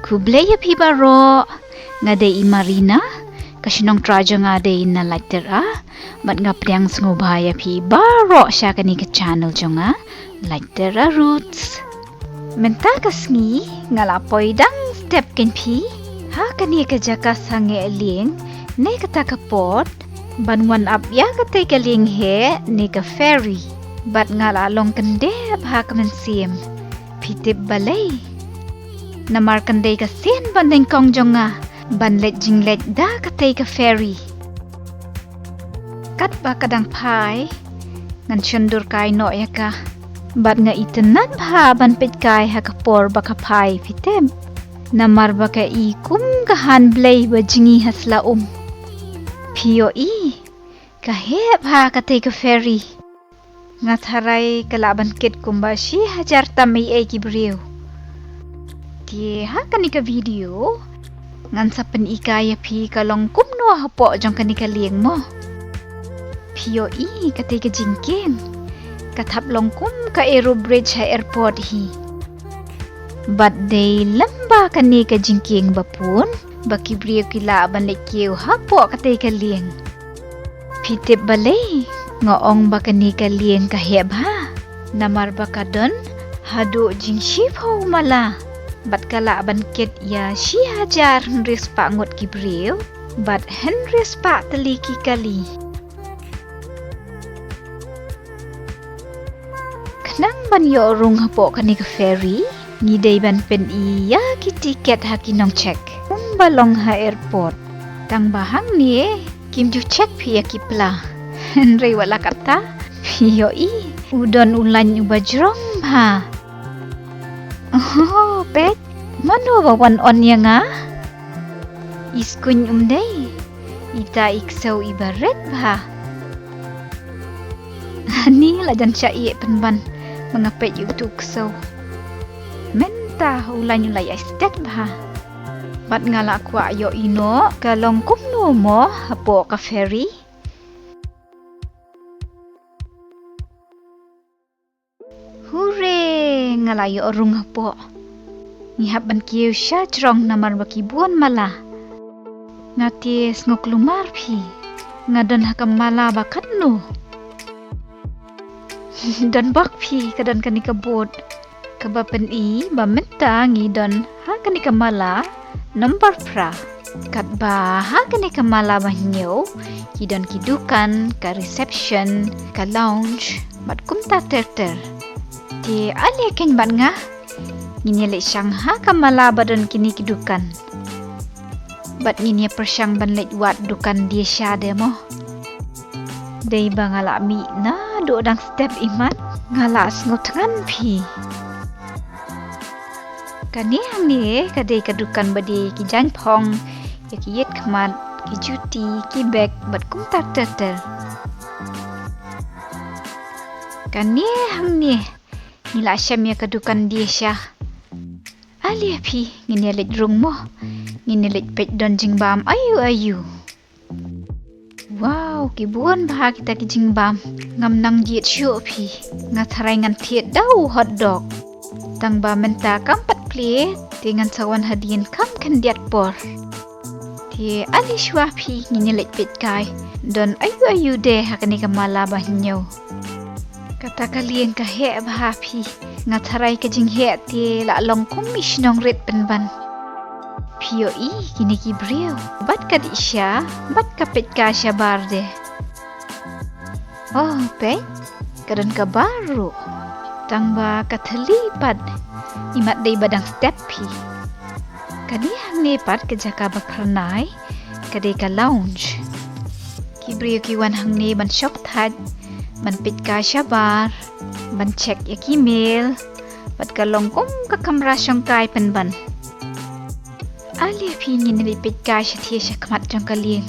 Khublei iaphi baroh ngadei marina kasinong trajo ngadei na lighter mat ngapriang sngewkmen iaphi baroh syakani ke channel jongnga lighter roots menta kasngi ngalapoi dang step kenpi ha kani ke jaka sange lieng ne kata kapot banwan up ya kate ke lieng he ne ke Ferry bat ngala long kende ha kemensim pitip balai namar kende ke sen bandeng kong jongnga ban let jingleit da kate ke Ferry kat ba kadang pai ngan chundur kai no ya ka bat nga itenan ba ban peit kai ha kapor ba ka pai pitem namar ba ka I kum ka Khublei ba jingi hasla POE ka he ba kate ke Ferry ngat Hooray kalaban kit kumba shi hajar tamai ki brio ti ha kani ka video ngan sa pen ika iaphi kalong kumno hapoh jong kani ka lieng mo POE kate ka jingking kathap long kum ka aero bridge ha airport hi bat day lamba kani ka jingking bapun baki brio kila ban le kiew hapoh kate ka lieng pitip balai ngoong ba kani ka lieng ka heb ha namar ba kadon hadu jing shipho mala bat kala ban ket ya shi hajar hynrei spa ngot ki brio bat hynrei spa teli ki kali kanang ban yo rung hapoh kani ka Ferry ni dei ban pen iya ki tiket ha kinong check balong ha airport tang bahang ni kim ju check phi ki pla hynrei wala kata POE udon ulan ubajrong ha oh peit mano ba wan on yang iskuny dei ita iksau ibaret ba ani lajan syai penban mengapet youtube so menta ulan ulai estet ba bat ngala kwa yo ino kalong kumno mo hapoh ka Ferry Hooray ngala yo rung hapoh ngihap ban kiew sya jrong namar baki buon mala ngati sngok lumar phi ngadon hakam mala bakat no dan bak phi kadan kani kabot kaba pen I ba menta ngidon ha kani kamala nomor pra kat ba ha kani kamala ba nyo kidon kidukan ka reception ka lounge bat kumta terter ti ale ken ban nga nginyele syang ha kamala badon kini kidukan bat nginya persyang ban let wat dukan dia syade mo dei ba ngala mi na do dang step imat ngala sngotangan phi kani hang ni kadai kadukan badi ki janpong ya ki yet khamat ki juti ki bag bat kum tar ter kani hang ni nila shem ya kadukan dia syah ali api ngini let rung mo ngini let peit don jingbam ayu wow ki buon bah kita ki jingbam ngam nang jiet syu api ngat Hooray ngan thiet dau hot dog tang ba menta kampat pli dengan sawan hadien kam kan diat por ti ali shwa phi ngini let peit kai don ayu de hakani kamala bah nyo kata kalian ka he bah phi ngat Hooray ka jing he ti la long kumish nong ret penban POE kini ki brio bat ka di sya bat ka peit ka shabar de oh peit kadan ka baroh tang ba ka terlipat imat dei badang step pi kani hang nepat ke jaka bakranai kadai ka lounge ki brio ki wan hang ne ban shop that ban peit ka shabar ban check ya ki mail bat ka longkom ka kamra syong kai penban ali phi ngin ri peit ka shathie shakmat jong ka lieng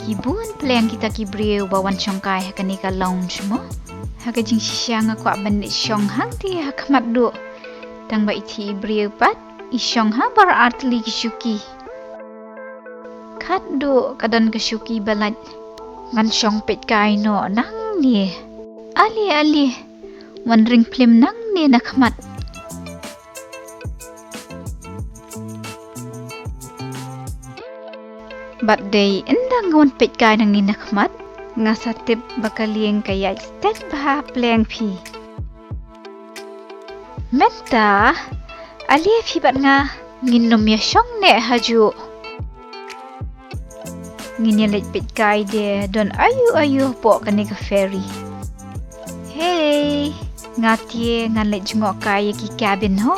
ki buan plan kita ki brio bawan syong kai hakani ka lounge mo haka jing shisien aku ban syong hang ti hakmat do tang ba iti brio pat isyong ha bar artli kisuki khat do kadan kasuki balat ngan syong peit kai no nang ni ali wan ring film nang ni nakmat Bat day endang ngawan peit kai nang ni nakmat ngasatip bakal lieng kaya stet bah pleng phi. Menta iaphi bat nga ngin nom ya shong ne haju. Ngin ya leit peit kai de don ayu po kani ka Ferry. Hey, ngatie ngan leit jengok kai ki cabin ho.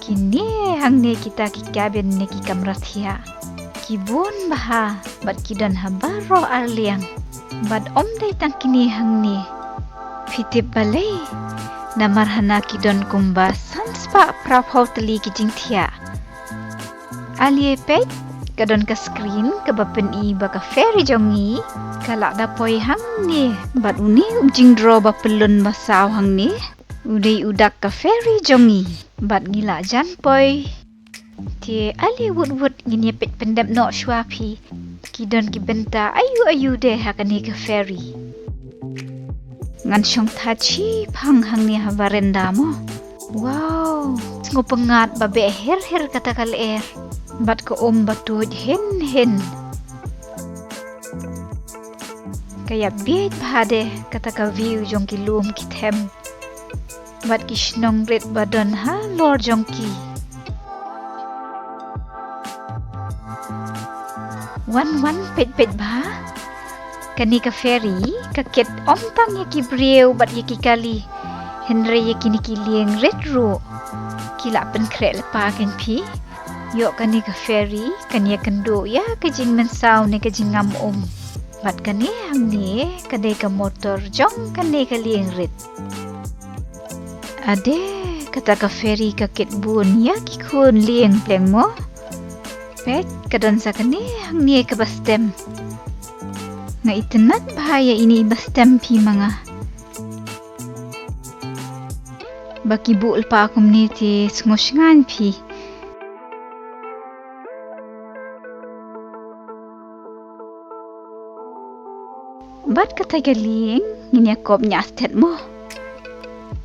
Kini hang ne kita ki cabin ne ki kamrat hiya. Ki bun baha bat ki dan ha baroh lieng. Bat om dai tang kini hang ne. Fitip balai namar hana ki don kumba sanspa prapau teli ki jing thia. Alie peit kadon ka screen ka bapen I baka Ferry jongi kalak da poi hang ni bat uni jing draw ba pelun basaw hang ni udai udak ka Ferry jongi bat ngila jan poi ti ali wut ngin ye pet pendam no shwapi ki don ki benta ayu de hakani ka Ferry ngan syong tachi phang hang ni ha barenda mo. Wow, ngo pengat ba be her kata kal bat ko batuj hin kaya biait bahade kata ka view jong ki lum ki them bat ki snong red badon ha lor jong ki wan pet ba kani ka Ferry kaket tang ya ki breu bat ya ki kali hynrei ya kini ki lieng red ro kila pen krek lepa kan pi yok kani ka Ferry kani kendo ya kejing mensaw ne kejing ngam bat kani hang ni kadai ka motor jong kani ka lieng red ade kata ka Ferry ka ket bun ya ki kun lieng pleng mo pet kadon sa kani hang ni ka bastem nga itenat bahaya ini bastem pi mga baki buul pa community sngewkmen pi bat kata galing ngin ya kop nya stet mo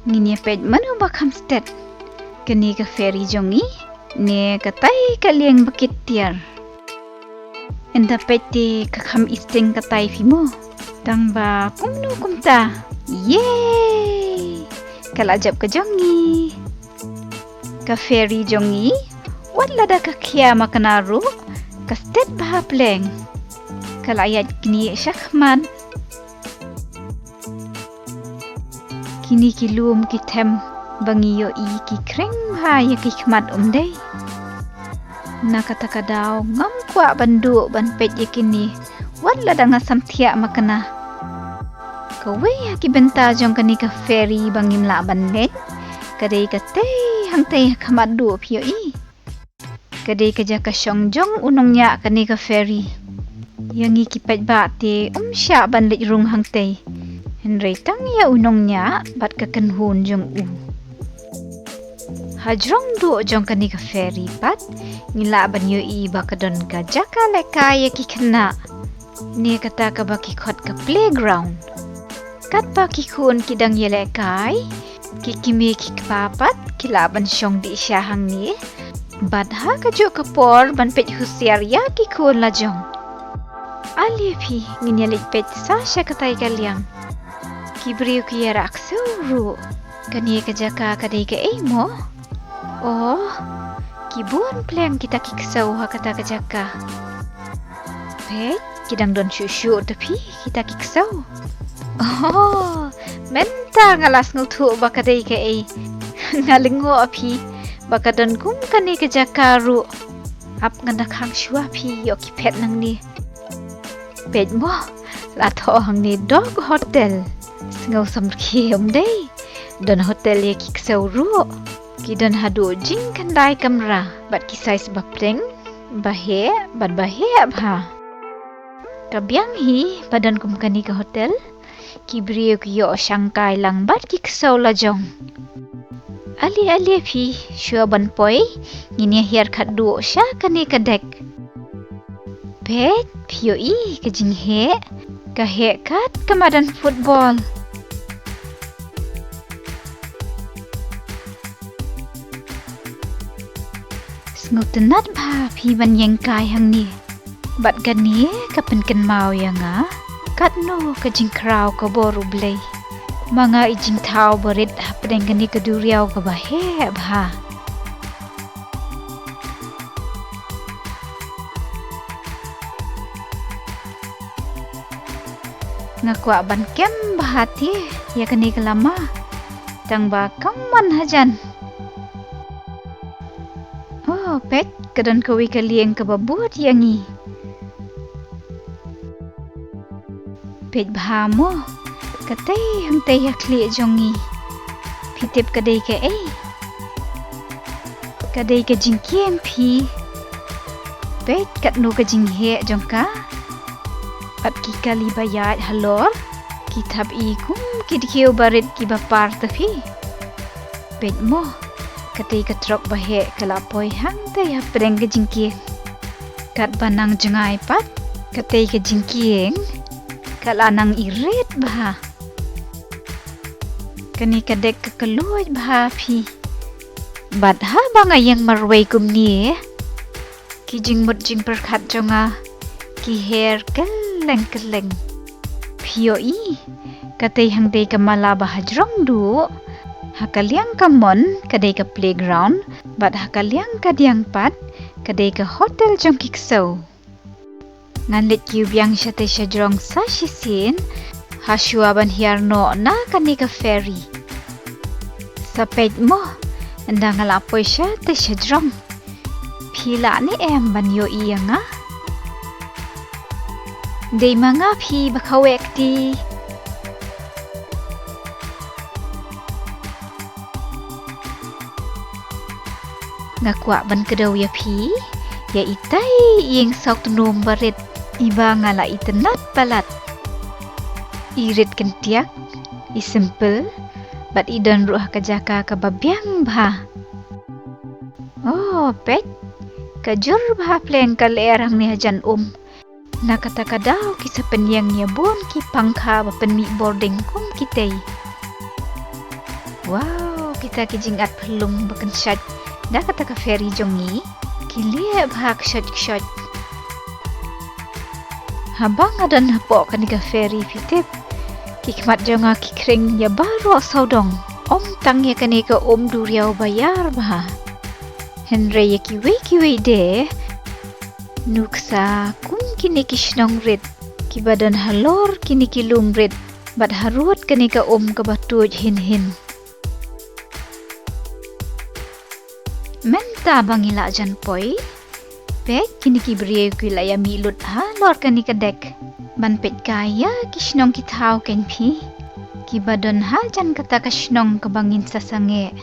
ngin ya pet manu bakam stet kani ka Ferry jongi ne katai kalieng bakit tiar enda peti kakam isting katai pi mo tang ba kumno kumta yay kalajap ka jongi ka Ferry jongi wala da ka kya makanaru ka stet bah pleng kalayat kini shakhman kini kilum kitem bangiyo ki kreng ha ya ki khmat day nakataka daw ngam kwa bandu ban pet yakini wala da nga samthia makana kawe ya ki benta jong kani ka Ferry bangim la banlet kadai ka te hang te khmat du phio I kadai ka ja ka shong jong unongnya kani ka Ferry yangi ki pet ba te sha ban le rung hang te hynrei tang ya unongnya bat ka kanhun jong hajrong du jong kani ka Ferry pat ngila ban yo I bakadon ka jaka leka ya ki kena ni kata ka baki khot ka playground kat baki kun kidang yele kai ki kimi ki papat kilaban syong di syahang ni badha ka jo ka por ban pet husiar ya ki kun la jong iaphi ngin yelit pet sa sya katai kaliang ki briu ki yara aksuru kani ka jaka kadai ka mo oh kibun pleng kita kiksau ha kata ka jaka pet kidang don syusyu tapi kita kiksau oh menta ngalas ngutu bakadai ka ngalingo api bakadon kum kani ka jakaru ap ngandak hang syua pi yo ki pet nang ni pet mo la tho hang ni dog hotel sngau samki day don hotel ye kiksau ru kidon hadu jing kandai kamera bat ki size bapreng bahe bha kabyang hi badan kum kani ka hotel ki brio ki yo shangkai lang bat ki ksau la jong ali phi shua ban poi ngin hiar khat du sha kani ka dek pet phio I ka jing he ka he kat kamadan football ngutenat ba phi ban yang kai hang ni bat gan ni ka pen kan mau yang kat no ka jing krau ka boru blei manga ijing thau barit hapdeng kan ni ka duriau ka ba he ba ngakwa ban kem bahati ya kani kelama tang ba kaman hajan oh pet kadan kawi ka lieng ka babut yangi pet bahamo katay hang tay hakli jongi pitip kaday ka kaday ka jingkiem pi pet katno ka jinghe jongka Pat ki kali bayat halor kitab ikum kidkiew barit ki bapar tafi pet mo katay katrok bahe kalapoy hang tay hapdeng ka jingkie kat banang jengay pat katay ka jingkieng kalanang irit bah kani kadek ka kloi bah phi bat ha bangayang marway kumni ki jingmut jing perkhat jonga ki hair keleng pio katay hangday ka malaba hajrong du hakaliang kamon kaday ka playground bat hakaliang kadyang pat kaday ka hotel jong kikso nganlit kiubyang siya tay siya jrong sa shisien hasuaban hiyarno na kani ka ferry sa peit mo anda ngalapoy siya tay siya jrong pila ni banyo iya nga Day mga phi bakawek di ngakwa ban kedaw ya phi ya itay iyeng sauk tunum barit iba ngala itenat palat irit kentiak simple bat idan ruah kajaka kababyang bah oh pet kajur bah pleng kalerang ni hajan Nakatakadaw kisa penyang nyabon ki pangka bapenmi boarding kum kitay. Wow, kita kijingat pelung bakan syat. Da kata ka Ferry jongi, kilie bahak syat. Habang adan hapoh kan ka Ferry fitip. Kikmat jonga kikring ya baroh saudong. Tang ya kan ka duriau bayar bah. Hynrei ya kiwe de. Nuksa kum kini kishnong rit kibadan halor kini kilum rit bat harut kani ka ka batuj hin menta bangila jan poi pet kini ki brio kilaya milut halor kani ka dek ban pet kaya kishnong kithau ken phi kibadan hajan kata kashnong ka bangin sa sange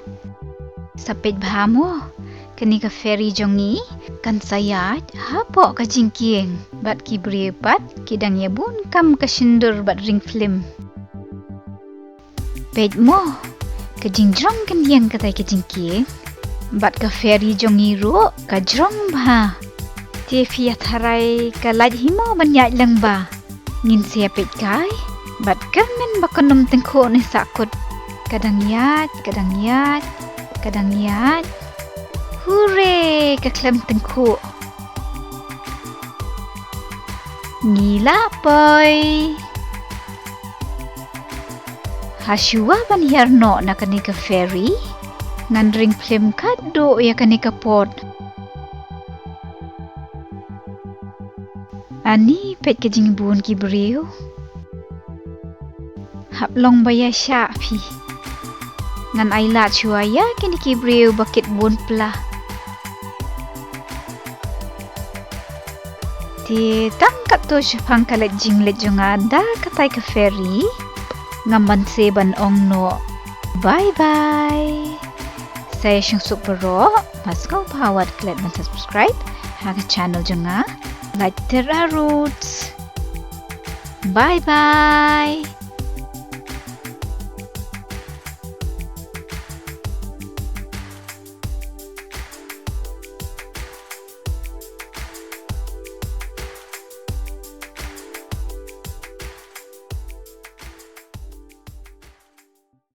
sapet bhamo kani ka Ferry jongi kan sayat hapoh ka jingkieng bat ki brepat kidang yabun kam ka sindur bat ring film pet mo ka jingjrong kan yang katay ka jingkieng bat ka Ferry jongi ro ka jrong ba te fiat harai ka laj himo banyat lang ba ngin siya pet kai bat kamen bakanum tengko ni sakut kadang yat Hooray! Kaklem tengku. Ngila boy. Hasua ban hiyarno na kani ka Ferry. Nandring film kado ya kani ka pot. Ani pet ka jingbun ki brio. Haplong baya shaphang. Ngan ailat chuaya kini ki brio bakit bun pla. Ti tangkat to shaphang kalat jingleit jonga da katay ka Ferry ngamban seban ongno. Bye bye. Saya siyang baroh mas kau pahawat klet man subscribe haga channel jonga like tera roots. Bye bye.